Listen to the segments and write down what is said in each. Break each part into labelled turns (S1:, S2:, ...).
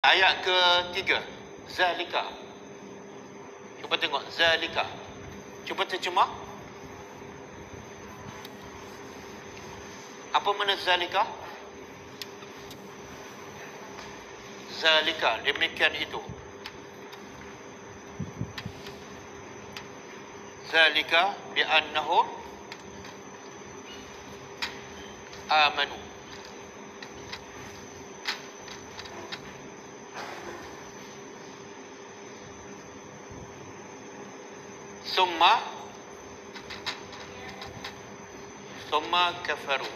S1: Ayat ketiga, zalika. Cuba tengok zalika. Cuba terjemah. Apa makna zalika? Zalika, demikian itu. Zalika bi'annahum amanu. Summa kafaru.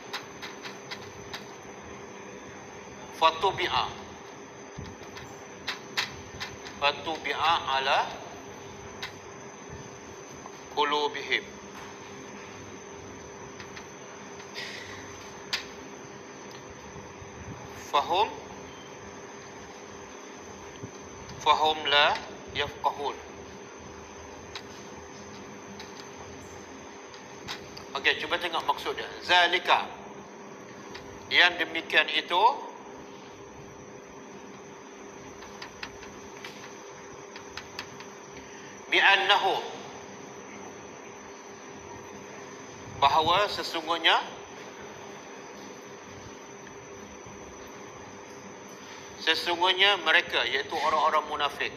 S1: Fatubi'a ala qulubihim. Fahum la yafqahun. Okey, cuba tengok maksud dia. Zalika, yang demikian itu, bi'annahu, bahawa sesungguhnya mereka, iaitu orang-orang munafik,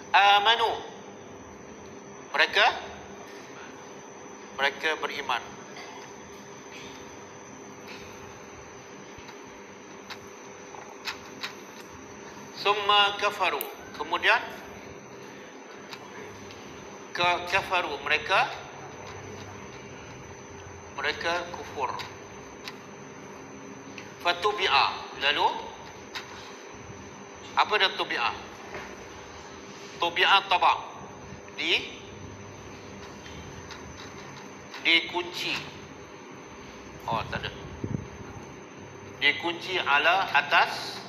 S1: amanu, mereka beriman. Summa kafaru, kemudian kafaru, mereka kufur. Fatubi'a, lalu apa dia tubi'a? Tubi'a taba', dikunci. Oh, tak ada. Dikunci ala atas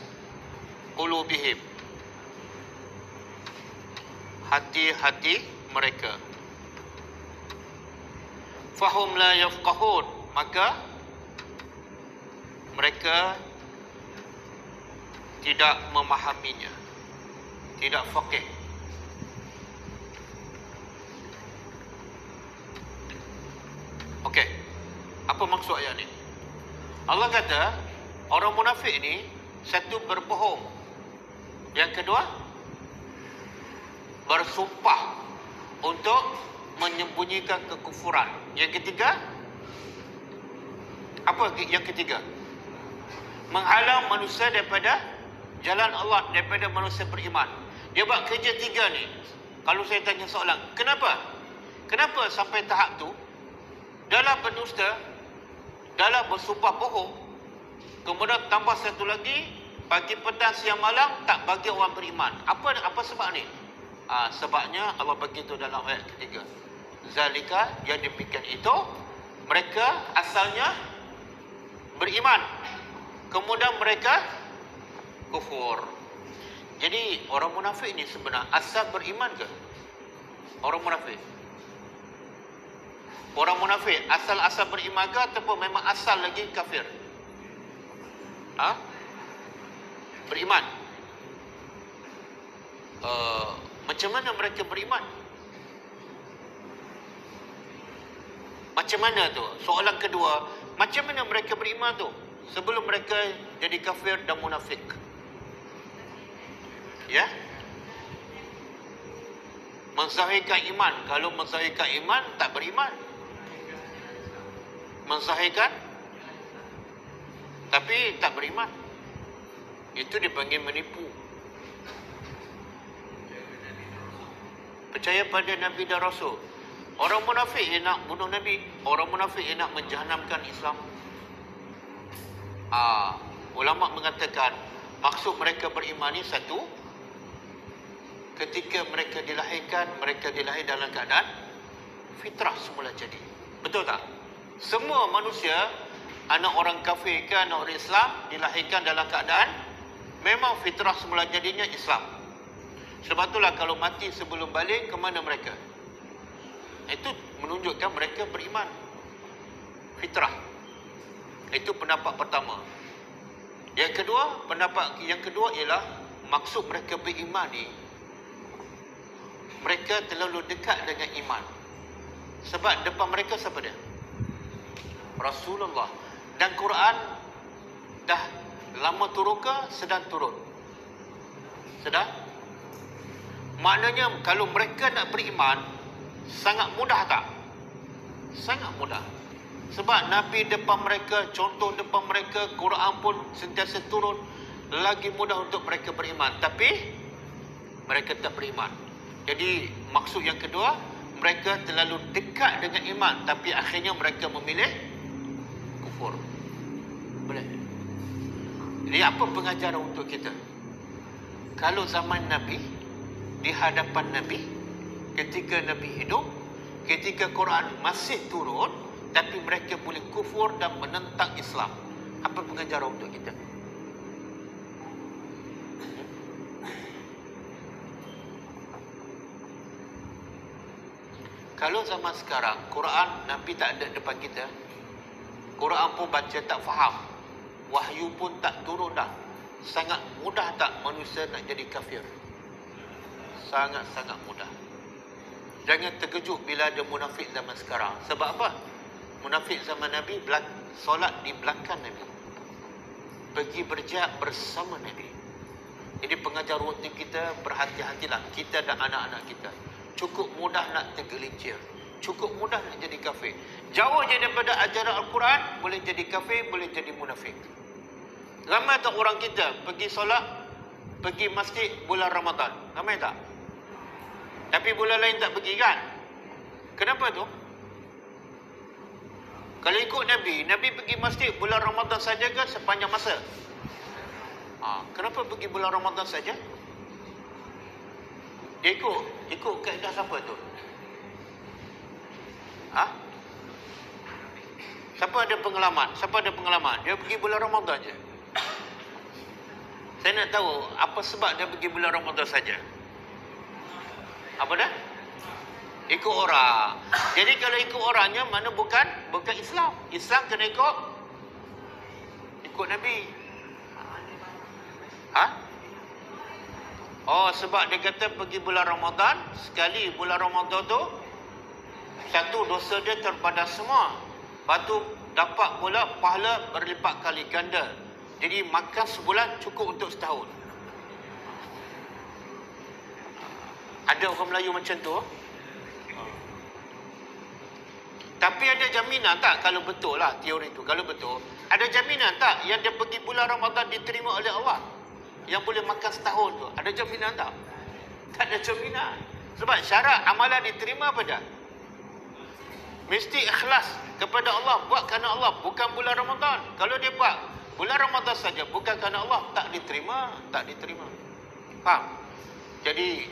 S1: qulubihim, hati-hati mereka. Fahum la yafqahun, maka mereka tidak memahaminya, tidak faqih. Okey, apa maksud ayat ni? Allah kata orang munafik ni, satu, berbohong, yang kedua bersumpah untuk menyembunyikan kekufuran, yang ketiga apa? Yang ketiga, menghalang manusia daripada jalan Allah, daripada manusia beriman. Dia buat kerja tiga ni. Kalau saya tanya soalan, kenapa sampai tahap tu, dalam berdusta, dalam bersumpah bohong, kemudian tambah satu lagi, pagi, petang, siang, malam tak bagi orang beriman. Apa sebab ni? Sebabnya Allah bagi itu dalam ayat ketiga. Zalika, yang demikian itu, mereka asalnya beriman, kemudian mereka kufur. Jadi orang munafik ni sebenarnya asal beriman ke? Orang munafik asal beriman ke, ataupun memang asal lagi kafir? Beriman. Macam mana mereka beriman? Macam mana tu? Soalan kedua, macam mana mereka beriman tu sebelum mereka jadi kafir dan munafik? Ya? Menzahirkan iman. Kalau menzahirkan iman, tak beriman. Menzahirkan tapi tak beriman, itu dipanggil menipu. Percaya pada Nabi dan Rasul. Orang munafik yang nak bunuh Nabi, orang munafik yang nak menjahanamkan Islam. Ulama mengatakan maksud mereka beriman ni, satu, ketika mereka dilahir dalam keadaan fitrah semula jadi. Betul tak? Semua manusia, anak orang kafir ke anak orang Islam, dilahirkan dalam keadaan memang fitrah semula jadinya Islam. Sebab itulah kalau mati sebelum balik, ke mana mereka? Itu menunjukkan mereka beriman. Fitrah. Itu pendapat pertama. Yang kedua, pendapat yang kedua ialah maksud mereka beriman ni, mereka terlalu dekat dengan iman. Sebab depan mereka siapa dia? Rasulullah. Dan Quran dah lama turun ke sedang turun? Sedang? Maknanya kalau mereka nak beriman, sangat mudah tak? Sangat mudah. Sebab Nabi depan mereka, contoh depan mereka, Quran pun sentiasa turun, lagi mudah untuk mereka beriman. Tapi mereka tak beriman. Jadi maksud yang kedua, mereka terlalu dekat dengan iman, tapi akhirnya mereka memilih kufur. Boleh? Jadi apa pengajaran untuk kita? Kalau zaman Nabi, di hadapan Nabi, ketika Nabi hidup, ketika Quran masih turun, tapi mereka boleh kufur dan menentang Islam. Apa pengajaran untuk kita? Kalau zaman sekarang, Quran Nabi tak ada depan kita, Quran pun baca tak faham, wahyu pun tak turun dah, sangat mudah tak manusia nak jadi kafir? Sangat-sangat mudah. Jangan terkejut bila ada munafik zaman sekarang. Sebab apa? Munafik zaman Nabi solat di belakang Nabi, pergi berjihad bersama Nabi. Jadi pengajar untuk kita, berhati-hatilah kita dan anak-anak kita. Cukup mudah nak tergelincir, cukup mudah nak jadi kafir. Jauh je daripada ajaran Al-Quran, boleh jadi kafir, boleh jadi munafik. Ramai tak orang kita pergi solat, pergi masjid bulan Ramadan? Ramai tak? Tapi bulan lain tak pergi kan? Kenapa tu? Kalau ikut Nabi, Nabi pergi masjid bulan Ramadan saja ke sepanjang masa? Kenapa pergi bulan Ramadan saja? Dia ikut kaedah siapa tu? Siapa ada pengalaman? Siapa ada pengalaman? Dia pergi bulan Ramadan je. Saya nak tahu apa sebab dia pergi bulan Ramadan saja. Apa dah? Ikut orang. Jadi kalau ikut orangnya, mana bukan Islam. Islam kena ikut Nabi. Oh, sebab dia kata pergi bulan Ramadan, sekali bulan Ramadan tu, satu dosa dia terpadas semua. Lepas tu dapat pula pahala berlipat kali ganda. Jadi makan sebulan cukup untuk setahun. Ada orang Melayu macam tu? Tapi ada jaminan tak kalau betul lah teori tu? Kalau betul, ada jaminan tak yang dia pergi bulan Ramadan diterima oleh Allah? Yang boleh makan setahun tu, ada jaminan tak? Tak ada jaminan. Sebab syarat amalan diterima apa dah? Mesti ikhlas kepada Allah, buat kerana Allah, bukan bulan Ramadan. Kalau dia buat bulan Ramadan saja, bukan kerana Allah, tak diterima. Faham? Jadi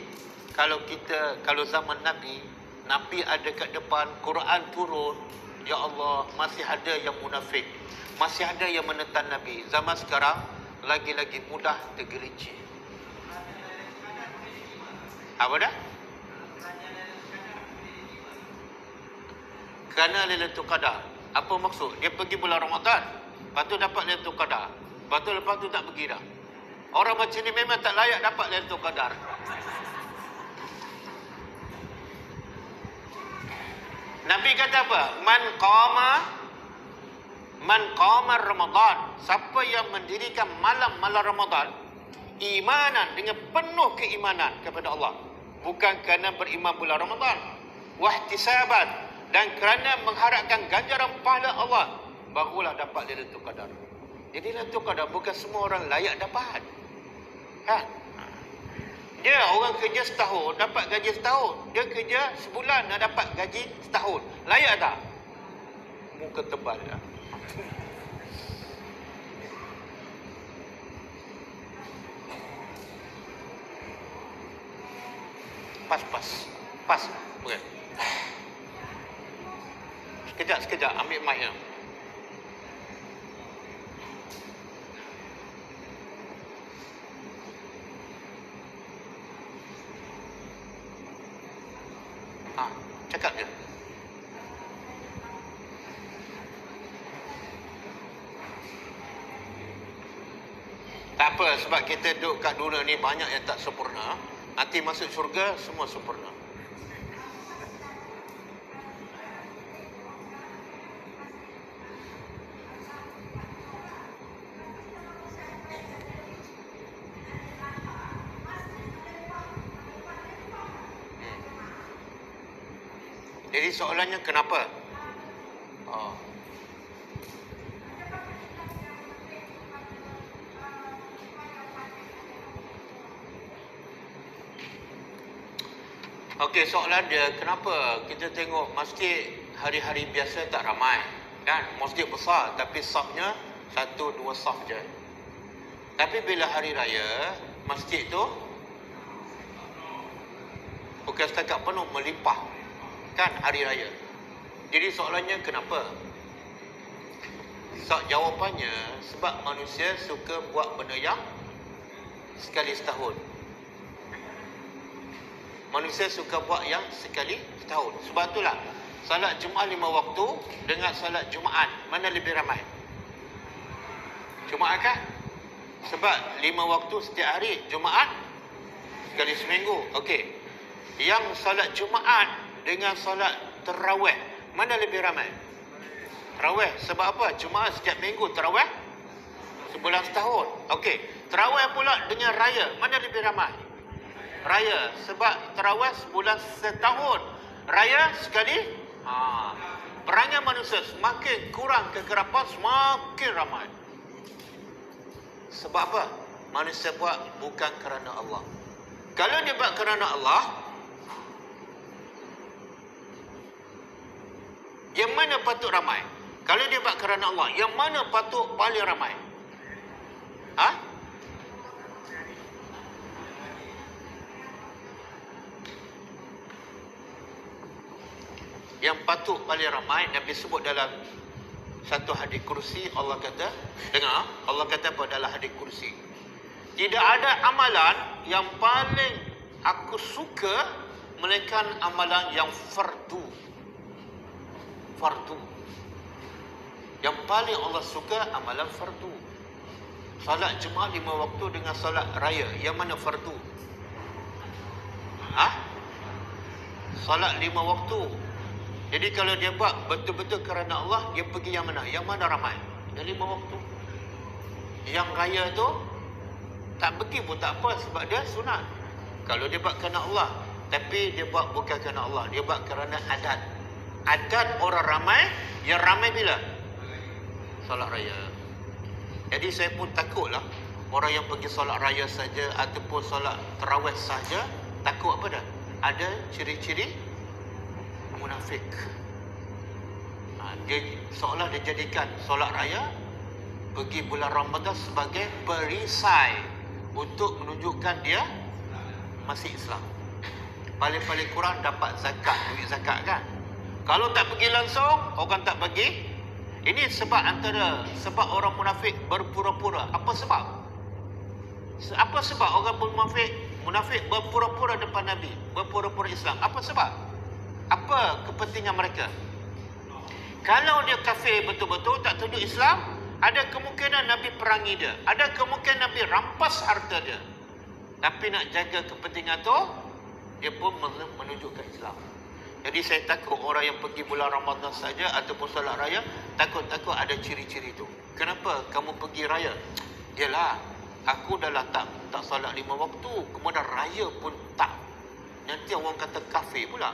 S1: kalau zaman Nabi ada kat depan, Quran turun, ya Allah, masih ada yang munafik, masih ada yang menentang Nabi. Zaman sekarang lagi-lagi mudah tergelincir. Apa dah? Kerana Lailatul Qadar. Apa maksud? Dia pergi bulan Ramadan, lepas tu dapat Lailatul Qadar, lepas tu tak pergi dah. Orang macam ni memang tak layak dapat Lailatul Qadar. Nabi kata apa? Man qama Ramadan, siapa yang mendirikan malam-malam Ramadan imanan, dengan penuh keimanan kepada Allah, bukan kerana beriman bulan Ramadan, wahtisaban, dan kerana mengharapkan ganjaran pahala Allah, barulah dapat Lailatul Qadar. Jadi Lailatul Qadar bukan semua orang layak dapat. Dia orang kerja setahun dapat gaji setahun, dia kerja sebulan nak dapat gaji setahun. Layak tak? Muka tebal lah. Pas. Boleh. Sekejap, ambil mic-nya. Cakap dia. Kenapa? Sebab kita duduk kat dunia ni banyak yang tak sempurna. Nanti masuk syurga semua sempurna. Jadi soalannya kenapa? Okey, soalan dia, kenapa kita tengok masjid hari-hari biasa tak ramai? Kan? Masjid besar tapi safnya 1-2 saf je. Tapi bila hari raya, masjid tu bukan setakat penuh, melimpah. Kan hari raya. Jadi soalannya kenapa? Jawapannya sebab manusia suka buat benda yang sekali setahun. Manusia suka buat yang sekali setahun. Sebab itulah salat Jumaat 5 waktu dengan salat Jumaat, mana lebih ramai? Jumaat kan? Sebab 5 waktu setiap hari, Jumaat sekali seminggu. Okey. Yang salat Jumaat dengan salat tarawih, mana lebih ramai? Tarawih. Sebab apa? Jumaat setiap minggu, tarawih sebulan setahun. Okey. Tarawih pula dengan raya, mana lebih ramai? Raya. Sebab tarawih sebulan setahun, raya sekali. Perangai manusia semakin kurang kegerapan, semakin ramai. Sebab apa? Manusia buat bukan kerana Allah. Kalau dia buat kerana Allah, yang mana patut ramai? Kalau dia buat kerana Allah, yang mana patut paling ramai? Yang patut paling ramai, Nabi sebut dalam satu hadis kursi. Allah kata, dengar, Allah kata apa dalam hadis kursi? Tidak ada amalan yang paling aku suka melainkan amalan yang fardu. Fardu. Yang paling Allah suka amalan fardu. Salat Jumaat 5 waktu dengan salat raya, yang mana fardu? Salat 5 waktu. Jadi kalau dia buat betul-betul kerana Allah, dia pergi yang mana? Yang mana ramai? Yang 5 waktu. Yang raya tu tak pergi pun tak apa, sebab dia sunat. Kalau dia buat kerana Allah, tapi dia buat bukan kerana Allah, dia buat kerana adat. Adat orang ramai, yang ramai bila? Solat raya. Jadi saya pun takutlah orang yang pergi solat raya saja ataupun solat tarawih saja, takut apa dah? Ada ciri-ciri munafik. Dia seolah dia jadikan solat raya pergi bulan Ramadan sebagai perisai untuk menunjukkan dia masih Islam. Paling-paling kurang dapat zakat, duit zakat kan. Kalau tak pergi langsung, orang tak pergi. Ini sebab antara sebab orang munafik berpura-pura. Apa sebab? Apa sebab orang munafik berpura-pura depan Nabi, berpura-pura Islam? Apa sebab? Apa kepentingan mereka? Kalau dia kafir betul-betul tak tunjuk Islam, ada kemungkinan Nabi perangi dia, ada kemungkinan Nabi rampas harta dia. Tapi nak jaga kepentingan tu, dia pun menunjukkan Islam. Jadi saya takut orang yang pergi bulan Ramadan saja ataupun solat raya, takut-takut ada ciri-ciri tu. Kenapa kamu pergi raya? Yalah, aku dah lah tak solat 5 waktu, kemudian raya pun tak. Nanti orang kata kafir pula.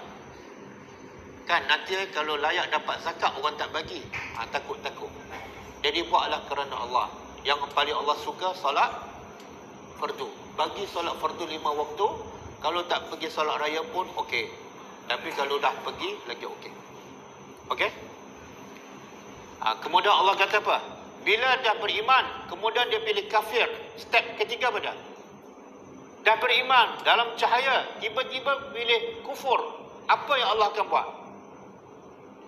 S1: Kan nanti kalau layak dapat zakat orang tak bagi. Takut-takut. Jadi buatlah kerana Allah. Yang paling Allah suka solat fardu. Bagi solat fardu 5 waktu. Kalau tak pergi solat raya pun okey. Tapi kalau dah pergi lagi okey. Okey? Kemudian Allah kata apa? Bila dah beriman, kemudian dia pilih kafir. Step ketiga pada. Dah beriman dalam cahaya, tiba-tiba pilih kufur. Apa yang Allah akan buat?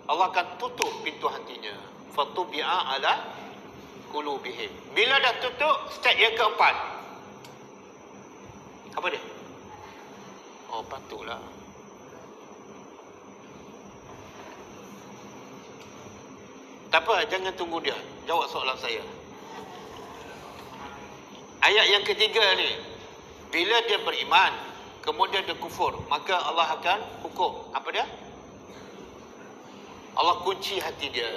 S1: Allah akan tutup pintu hatinya. Fatubi'a ala qulubihim. Bila dah tutup, step yang keempat. Apa dia? Oh, patutlah. Tak apa, jangan tunggu dia. Jawab soalan saya. Ayat yang ketiga ni, bila dia beriman, kemudian dia kufur, maka Allah akan hukum. Apa dia? Allah kunci hati dia.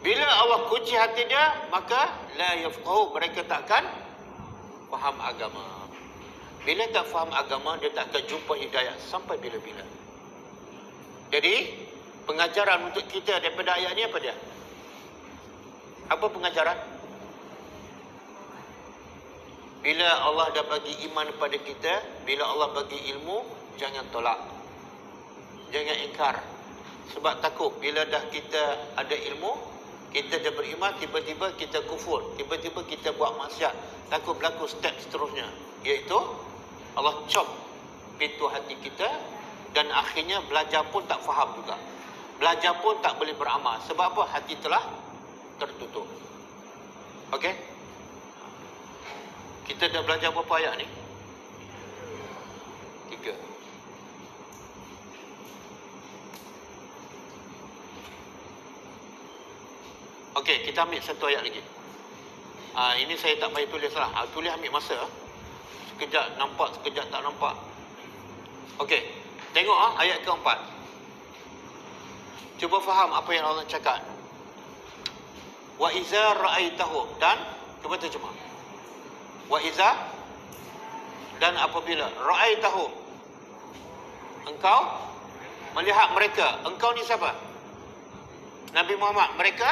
S1: Bila Allah kunci hati dia, maka la yafqahu, mereka takkan faham agama. Bila tak faham agama, dia tak akan jumpa hidayah sampai bila-bila. Jadi, pengajaran untuk kita daripada ayat ni apa dia? Apa pengajaran? Bila Allah dah bagi iman kepada kita, bila Allah bagi ilmu, jangan tolak. Jangan ingkar. Sebab takut bila dah kita ada ilmu, kita dah beriman, tiba-tiba kita kufur, tiba-tiba kita buat maksiat, takut berlaku step seterusnya, iaitu Allah cop pintu hati kita, dan akhirnya belajar pun tak faham juga. Belajar pun tak boleh beramal. Sebab apa? Hati telah tertutup. Okey? Kita dah belajar berapa ayat ni? 3. Okey, kita ambil satu ayat lagi. Ini saya tak payah tulis lah. Tulis ambil masa. Sekejap nampak, sekejap tak nampak. Okey, tengok ayat keempat. Cuba faham apa yang Allah cakap. Wa iza ra'aitahu, dan cuba terjemah. Wa iza, dan apabila ra'aitahu, engkau melihat mereka. Engkau ni siapa? Nabi Muhammad. Mereka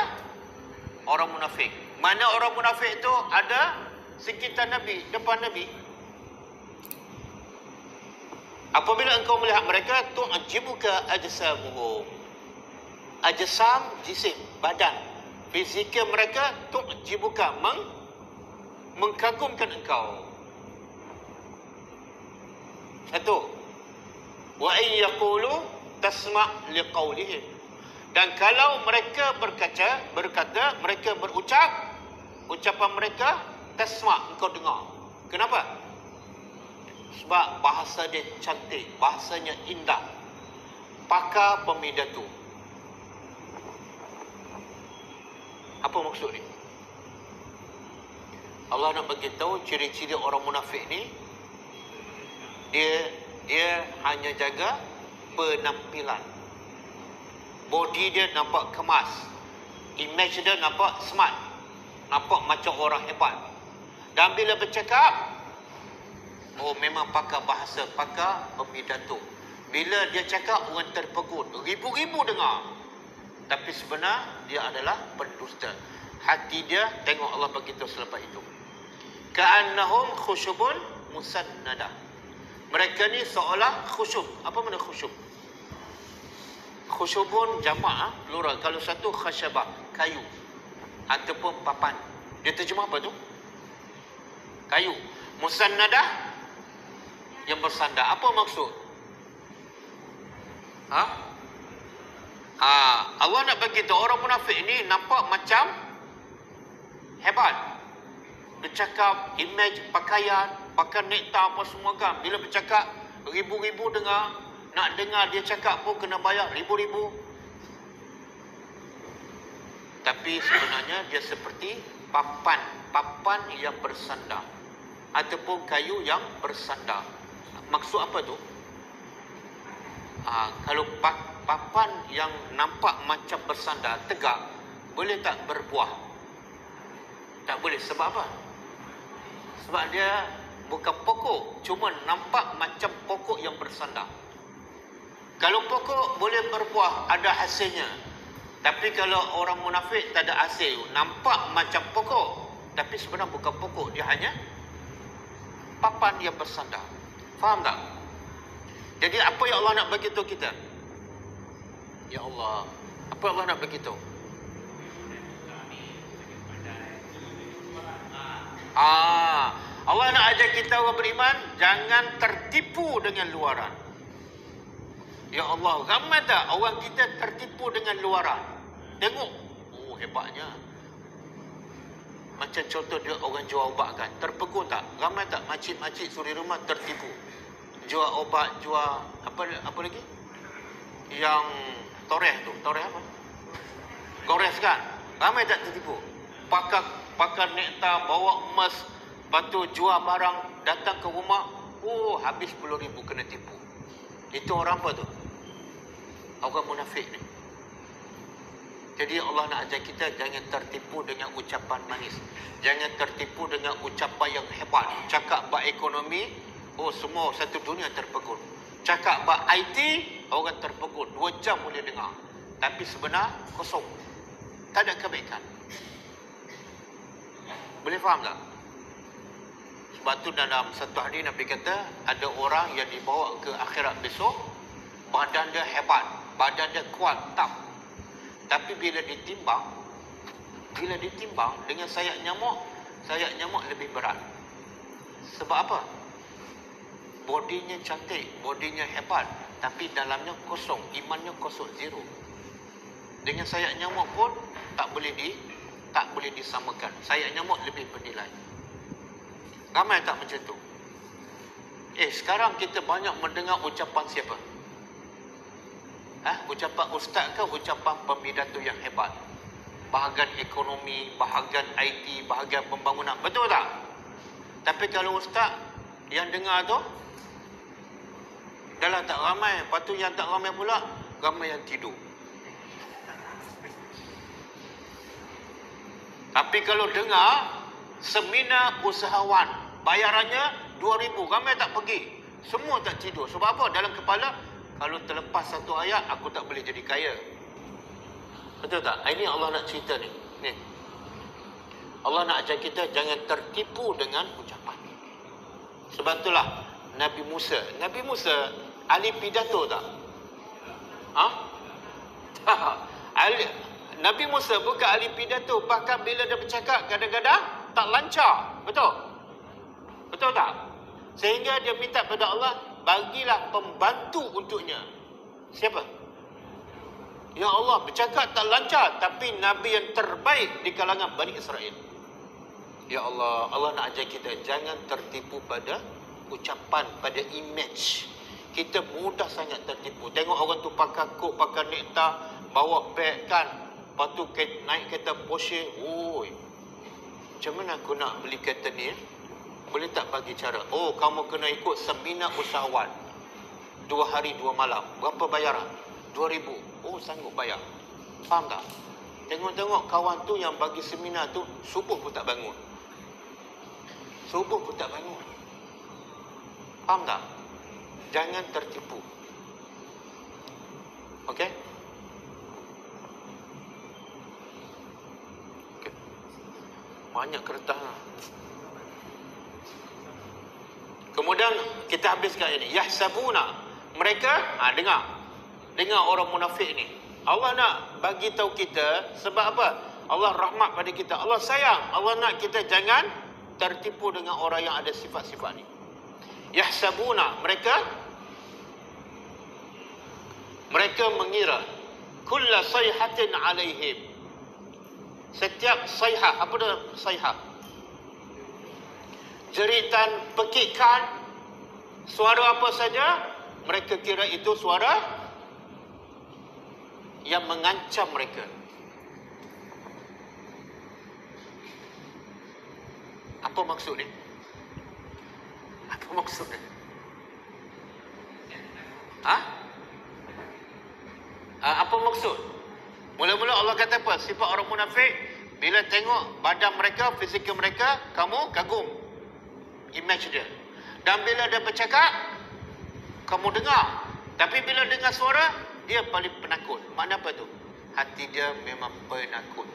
S1: orang munafik. Mana orang munafik itu? Ada sekitar Nabi, depan Nabi. Apabila engkau melihat mereka, tu'jibuka ajsamuhum. Ajsam, jisim, badan. Fizikal mereka, tu'jibuka, mengkagumkan engkau. Satu. Wa in yaqulu tasma' liqaulihim. Dan kalau mereka berkata, mereka berucap, ucapan mereka, tasma', engkau dengar. Kenapa? Sebab bahasa dia cantik, bahasanya indah. Pakar pemidatu. Apa maksud ni? Allah nak bagi tahu ciri-ciri orang munafik ni, dia hanya jaga penampilan. Body dia nampak kemas, image dia nampak smart, nampak macam orang hebat. Dan bila bercakap, oh memang pakar bahasa, pakar pemidatu. Bila dia cakap, orang terpegun, ribu-ribu dengar. Tapi sebenar dia adalah pendusta. Hati dia, tengok Allah beritahu selepas itu. Ka'annahum khusyubun musannadah. Mereka ni seolah khusyub. Apa makna khusyub? Khusyubun jamak, plural. Kalau satu khasyabah, kayu. Ataupun papan. Dia terjemah apa tu? Kayu. Musannadah, yang bersandar. Apa maksud? Allah nak bagi tahu orang munafik ni nampak macam hebat. Bercakap, image, pakaian, pakai nektar apa semua kan. Bila bercakap, ribu-ribu dengar. Nak dengar dia cakap pun kena bayar ribu-ribu. Tapi sebenarnya dia seperti papan yang bersandar. Ataupun kayu yang bersandar. Maksud apa tu? Kalau papan yang nampak macam bersandar, tegak, boleh tak berbuah? Tak boleh. Sebab apa? Sebab dia bukan pokok, cuma nampak macam pokok yang bersandar. Kalau pokok boleh berbuah, ada hasilnya. Tapi kalau orang munafik tak ada hasil, nampak macam pokok, tapi sebenarnya bukan pokok, dia hanya papan yang bersandar. Faham tak? Jadi apa yang Allah nak bagi tahu kita? Ya Allah, apa Allah nak bagi tahu? Allah nak ajar kita orang beriman, jangan tertipu dengan luaran. Ya Allah, ramai tak orang kita tertipu dengan luaran? Tengok, oh hebatnya. Macam contoh dia orang jual ubat kan, terpegun tak? Ramai tak makcik-makcik suri rumah tertipu? Jual obat, jual apa lagi? Yang toreh tu, toreh apa? Gores kan? Ramai tak tertipu? Pakar nektar, bawa emas, Lepas tu jual barang, datang ke rumah, oh habis 10,000 kena tipu. Itu orang apa tu? Orang munafik ni. Jadi Allah nak ajar kita jangan tertipu dengan ucapan manis. Jangan tertipu dengan ucapan yang hebat. Cakap bab ekonomi, oh semua satu dunia terpegun. Cakap bab IT, orang terpegun. 2 jam boleh dengar. Tapi sebenar kosong. Tak ada kebaikan. Boleh faham tak? Sebab tu dalam satu hari Nabi kata, ada orang yang dibawa ke akhirat besok, badan dia hebat, badan dia kuat, tak. Tapi bila ditimbang dengan sayap nyamuk lebih berat. Sebab apa? Bodinya cantik, bodinya hebat, tapi dalamnya kosong, imannya kosong, zero. Dengan sayap nyamuk pun tak boleh disamakan. Sayap nyamuk lebih bernilai. Ramai tak macam tu? Sekarang kita banyak mendengar ucapan siapa? Ucapan ustaz ke ucapan pembidato yang hebat? Bahagian ekonomi, bahagian IT, bahagian pembangunan. Betul tak? Tapi kalau ustaz yang dengar tu, dah lah tak ramai. Lepas tu yang tak ramai pula, ramai yang tidur. Tapi kalau dengar seminar usahawan, bayarannya 2,000, ramai tak pergi. Semua tak tidur. Sebab apa? Dalam kepala, kalau terlepas satu ayat, aku tak boleh jadi kaya. Betul tak? Ini Allah nak cerita ni. Allah nak ajar kita jangan tertipu dengan ucapan. Sebab itulah Nabi Musa ahli pidato tak? Nabi Musa bukan ahli pidato. Bahkan bila dia bercakap kadang-kadang tak lancar. Betul tak? Sehingga dia minta pada Allah, bagilah pembantu untuknya. Siapa? Ya Allah, bercakap tak lancar, tapi Nabi yang terbaik di kalangan Bani Israel. Ya Allah, Allah nak ajar kita jangan tertipu pada ucapan, pada image. Kita mudah sangat tertipu. Tengok orang tu pakai kod, pakai nektar, bawa beg kan. Lepas tu naik kereta Porsche. Oi, macam mana aku nak beli kereta ni? Boleh tak bagi cara? Oh, kamu kena ikut seminar usahawan 2 hari 2 malam. Berapa bayaran? 2,000. Oh, sanggup bayar. Faham tak? Tengok-tengok kawan tu yang bagi seminar tu, subuh pun tak bangun. Faham tak? Jangan tertipu. Okey? Banyak kertas lah. Kemudian kita habiskan ini. Yahsabuna. Mereka, dengar orang munafik ni. Allah nak bagi tahu kita sebab apa? Allah rahmat pada kita. Allah sayang. Allah nak kita jangan tertipu dengan orang yang ada sifat-sifat ni. Yahsabuna. Mereka mengira kulla sayhatin alaihim. Setiap sayhah. Apa dia sayhah? Jeritan, pekikan, suara apa saja, mereka kira itu suara yang mengancam mereka. Apa maksud ni? Apa maksudnya? Apa maksud? Mula-mula Allah kata apa? Sifat orang munafik, bila tengok badan mereka, fizikal mereka, kamu kagum image dia. Dan bila dia bercakap, kamu dengar. Tapi bila dengar suara, dia paling penakut. Makna apa tu? Hati dia memang penakut.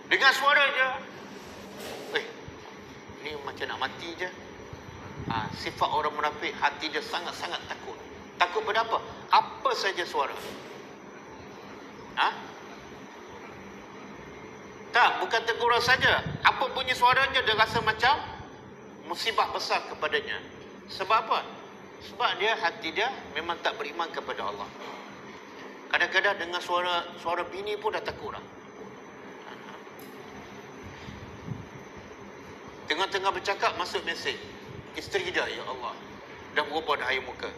S1: Dengar suara je, ni macam nak mati je. Sifat orang munafik, hati dia sangat-sangat takut. Takut pada apa? Apa saja suara. Tak, bukan teguran saja. Apa bunyi suaranya, dia rasa macam musibah besar kepadanya. Sebab apa? Sebab hati dia memang tak beriman kepada Allah. Kadang-kadang dengar suara bini pun dah takut lah. Tengah-tengah bercakap, masuk mesej. Isteri dia, ya Allah, dah berubah dah air muka.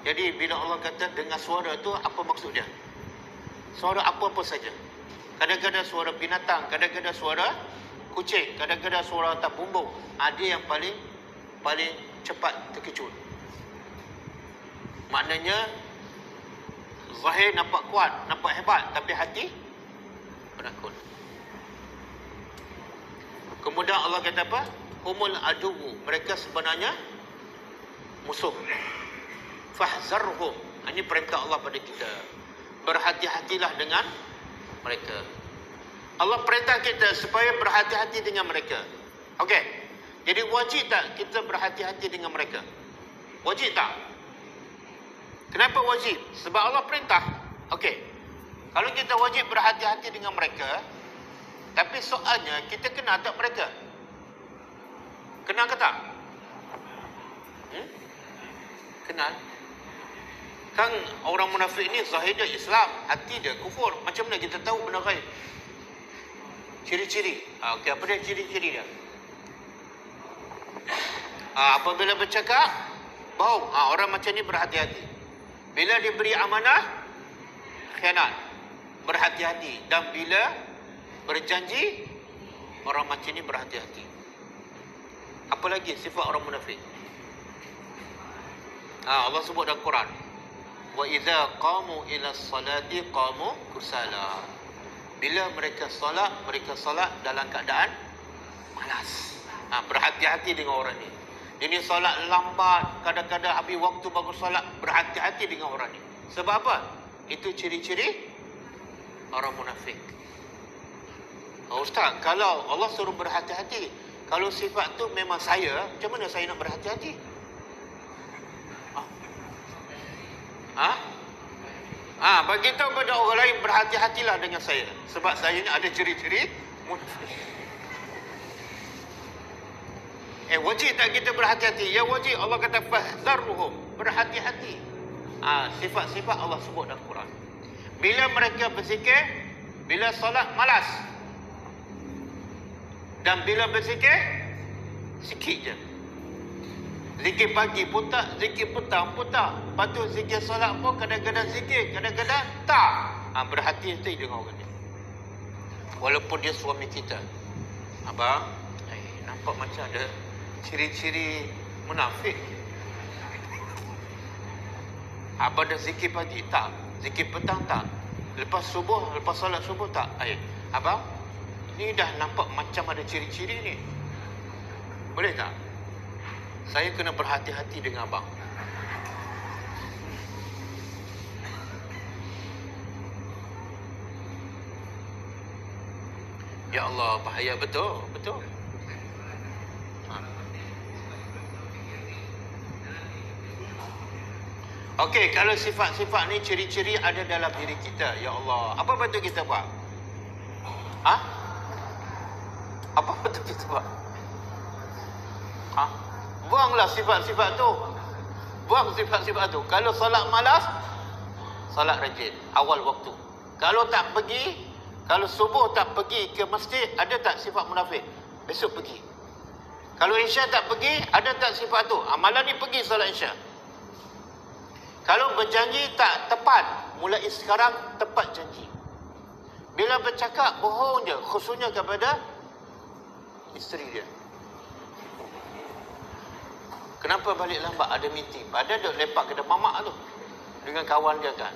S1: Jadi bila Allah kata dengar suara tu, apa maksud dia? Suara apa-apa saja. Kadang-kadang suara binatang, kadang-kadang suara kucing, kadang-kadang suara tak bumbung. Dia yang paling cepat terkejut. Maknanya zahir nampak kuat, nampak hebat, tapi hati penakut. Kemudian Allah kata apa? Humul aduwu, mereka sebenarnya musuh. Fahzarhum, ini perintah Allah pada kita. Berhati-hatilah dengan mereka. Allah perintah kita supaya berhati-hati dengan mereka. Okey. Jadi wajib tak kita berhati-hati dengan mereka? Wajib tak? Kenapa wajib? Sebab Allah perintah. Okey. Kalau kita wajib berhati-hati dengan mereka, tapi soalnya kita kenal tak mereka? Kenal ke tak? Kenal. Kan orang munafik ni zahir dia Islam, hati dia kufur. Macam mana kita tahu benda ghaib? Ciri-ciri. Okey, apa dia ciri-ciri dia? Apabila bercakap, bohong. Orang macam ni berhati-hati. Bila diberi amanah, khianat. Berhati-hati. Dan bila berjanji, orang macam ni berhati-hati. Apa lagi sifat orang munafik? Allah sebut dalam Quran. Wa idza qamu ila salati qamu kusala. Bila mereka solat dalam keadaan malas. Berhati-hati dengan orang ni. Dia ni solat lambat, kadang-kadang habis waktu baru solat. Berhati-hati dengan orang ni. Sebab apa? Itu ciri-ciri orang munafik. Ustaz, kalau Allah suruh berhati-hati, kalau sifat tu memang saya, macam mana saya nak berhati-hati? Bagi tahu pada orang lain, berhati-hatilah dengan saya. Sebab saya ni ada ciri-ciri munafik. Wajib tak kita berhati-hati? Ya wajib. Allah kata fahzarhum, berhati-hati. Sifat-sifat Allah sebut dalam Quran. Bila mereka berzikir, bila solat malas. Dan bila berzikir, sikit je. Zikir pagi pun tak, zikir petang pun tak. Lepas tu zikir solat pun kadang-kadang zikir, kadang-kadang tak. Berhati-hati dengan orang ni. Walaupun dia suami kita. Abang, nampak macam ada ciri-ciri munafik. Abang dah zikir pagi? Tak. Zikir petang? Tak. Lepas subuh, lepas solat subuh? Tak. Abang, ni dah nampak macam ada ciri-ciri ni. Boleh tak? Saya kena berhati-hati dengan abang. Ya Allah, bahaya betul. Betul. Okey, kalau sifat-sifat ni ciri-ciri ada dalam diri kita. Ya Allah, apa patut kita buat? Apa patut kita buat? Buanglah sifat-sifat tu. Buang sifat-sifat tu. Kalau solat malas, solat rajin awal waktu. Kalau tak pergi, kalau subuh tak pergi ke masjid, ada tak sifat munafik? Besok pergi. Kalau isya tak pergi, ada tak sifat tu? Malam ni pergi solat isya. Kalau berjanji tak tepat, mulai sekarang tepat janji. Bila bercakap, bohong je, khususnya kepada isteri dia. Kenapa balik lambat? Ada meeting. Padahal duk lepak kedai mamak tu dengan kawan dia kan.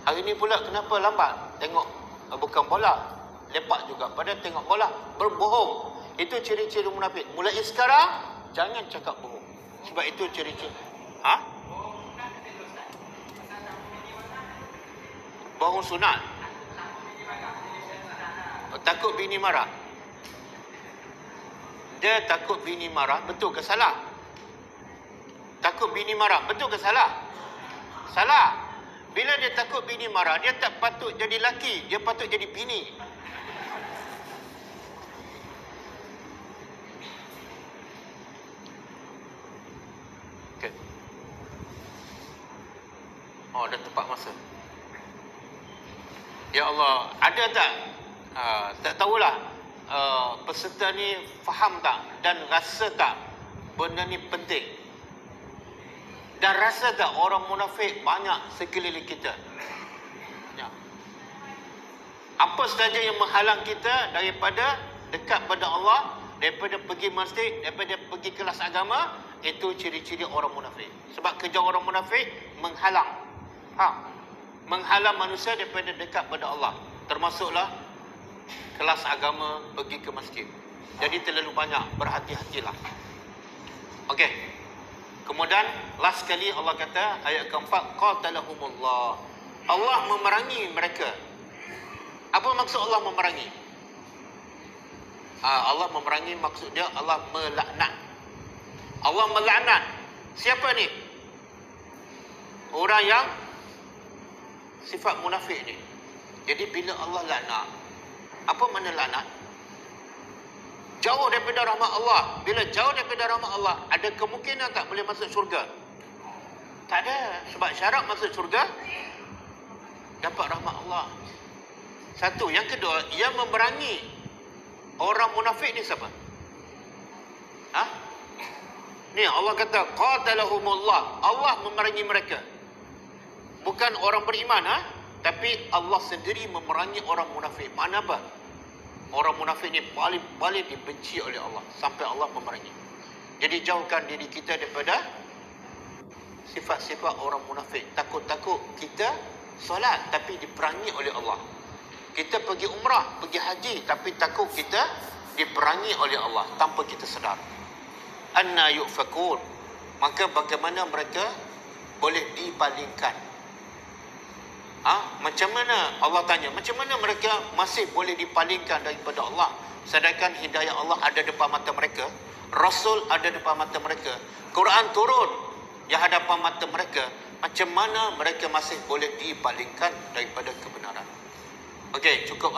S1: Hari ni pula kenapa lambat? Tengok bukan bola. Lepak juga. Padahal tengok bola. Berbohong. Itu ciri-ciri munafik. Mulai sekarang, jangan cakap bohong. Sebab itu ciri-ciri. Bohong sunat. Takut bini marah. Dia takut bini marah. Betul ke salah? Takut bini marah. Betul ke salah? Salah. Bila dia takut bini marah, dia tak patut jadi laki. Dia patut jadi bini. Okay. Dah tepat masa. Ya Allah, ada tak? Tak tahulah. Peserta ni faham tak? Dan rasa tak benda ni penting? Dan rasa tak orang munafik banyak sekeliling kita? Ya. Apa saja yang menghalang kita daripada dekat pada Allah, daripada pergi masjid, daripada pergi kelas agama, itu ciri-ciri orang munafik. Sebab kerja orang munafik menghalang. Menghalang manusia daripada dekat pada Allah. Termasuklah kelas agama, pergi ke masjid. Jadi terlalu banyak, berhati-hatilah. Okey. Kemudian last sekali Allah kata ayat keempat, qatalahumullah. Allah memerangi mereka. Apa maksud Allah memerangi? Allah memerangi maksud dia Allah melaknat. Allah melaknat. Siapa ni? Orang yang sifat munafik ni. Jadi bila Allah laknat, apa makna laknat? Jauh daripada rahmat Allah. Bila jauh daripada rahmat Allah, ada kemungkinan tak boleh masuk syurga? Tak ada. Sebab syarat masuk syurga dapat rahmat Allah. Satu. Yang kedua, ia memerangi orang munafik ni siapa? Ni Allah kata qatalahumullah. Allah memerangi mereka. Bukan orang beriman, tapi Allah sendiri memerangi orang munafik. Makna apa? Orang munafik ni paling dibenci oleh Allah sampai Allah memerangi. Jadi jauhkan diri kita daripada sifat-sifat orang munafik. Takut-takut kita solat tapi diperangi oleh Allah. Kita pergi umrah, pergi haji, tapi takut kita diperangi oleh Allah tanpa kita sedar. Anna yufakun. Maka bagaimana mereka boleh dipalingkan? Macam mana Allah tanya, macam mana mereka masih boleh dipalingkan daripada Allah? Sedangkan hidayah Allah ada depan mata mereka, Rasul ada depan mata mereka, Quran turun di hadapan mata mereka. Macam mana mereka masih boleh dipalingkan daripada kebenaran? Okey, cukup